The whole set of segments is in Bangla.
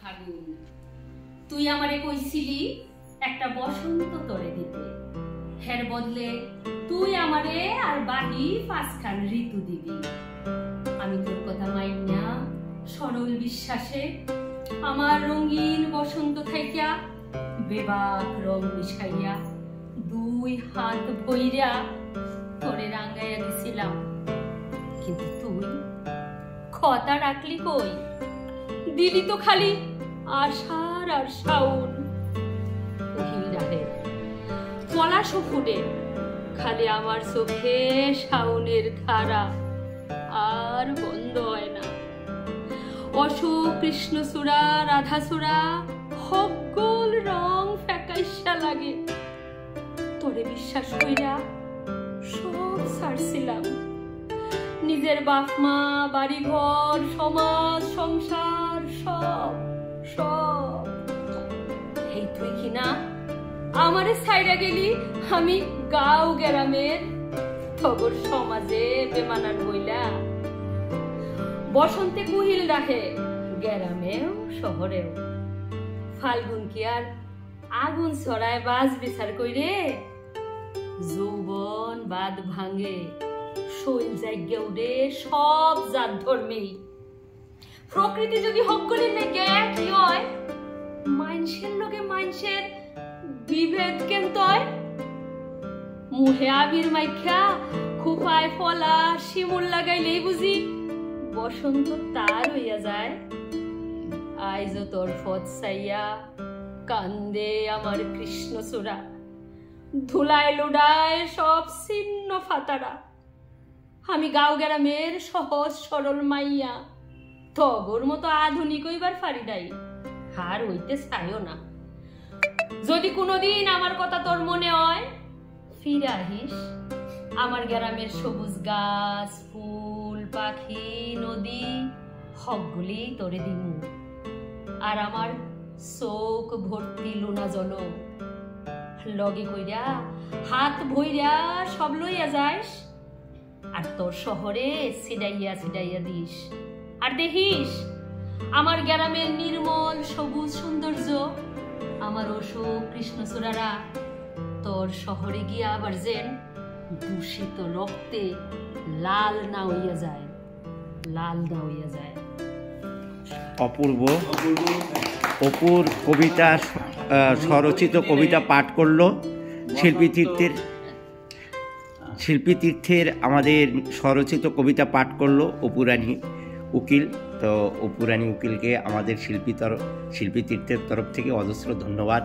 ফাগুন, তুই আমারে কইছিলি একটা বসন্ত তরে দিতে, হের বদলে তুই আমারে আর বাকি 5খান ঋতু দিবি। আমি তোর কথা মাইন্যা সরল বিশ্বাসে আমার রঙিন বসন্ত থাইকা বেবাক রং মিশাইয়া 2 হাত ভইরা তোরে রাঙ্গাইয়া দিছিলাম। কিন্তু তুই কথা রাখলি কই? দিলি তো খালি আষাঢ় আর শাওন। কহিল রাহে পলাশ ফুটে, খালি আমার চোখে শাওনের ধারা আর বন্ধ হয় না। অশোক কৃষ্ণচূড়া রাধাচূড়া সকল রং ফ্যাকাইশা লাগে। তোরে বিশ্বাস কইরা সব ছাড়ছিলাম, নিজের বাপ মা, বাড়ি ঘর, সমাজ, সংসার সব সব। এই তুই কিনা আমারে ছাইরা গেলি আমি গাঁও গ্রামের খবর সমাজে বেমানান হইলা। বসন্তে কুহিল রাখে গ্রামেও শহরেও, ফাল্গুন কি আর আগুন ছড়ায় বাজ বিচার কইরে? যৌবন বাদ ভাঙে, শৈল জায়গা উড়ে সব জাত ধর্মেই। প্রকৃতি যদি হকগলির নেগে কি হয়, মাইনসের লগে মাইনসের বিভেদ কেন তয়? মুহে আবির মাইখা খুপায় ফলা শিমুল লাগাইলেই বুঝি বসন্ত তার হইয়া যায়। আইজ তোর ফত চাইয়া কান্দে আমার কৃষ্ণচূড়া, ধুলায় লুডায় সব ছিন্ন ফাতারা। আমি গাঁও গ্রামের সহজ সরল মাইয়া, তগর মতো আধুনিক হইবার পারি নাই, হার হইতে চাইও না। যদি কোনোদিন আমার কথা তোর মনে হয়, ফিরে আহিস। আমার গ্রামের সবুজ গাছ, ফুল, পাখি, নদী সবগুলি তোরে দিমু। আর আমার চোখ ভর্তি লুনা জল লগে কইরা হাত ভইরা সব লইয়া যাইস, আর তোর শহরে ছিড়াইয়া ছিড়াইয়া দিস। আর দেখিস আমার গ্রামের নির্মল সবুজ সৌন্দর্য, আমার অশোক কৃষ্ণচূড়ারা তোর শহরে গিয়া আবার যেন দূষিত রক্তে লাল না হইয়া যায়, লাল না হইয়া যায়। অপূর্ব অপুর কবিতা, স্বরচিত কবিতা পাঠ করলো শিল্পী তীর্থের আমাদের স্বরচিত কবিতা পাঠ করলো অপুরানী উকিল। তো অপুরানী উকিলকে আমাদের শিল্পী তীর্থের তরফ থেকে অজস্র ধন্যবাদ।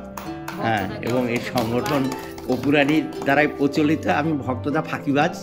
হ্যাঁ, এবং এই সংগঠন অপুরানীর দ্বারাই প্রচলিত। আমি ভক্তদা ফাঁকিবাজ।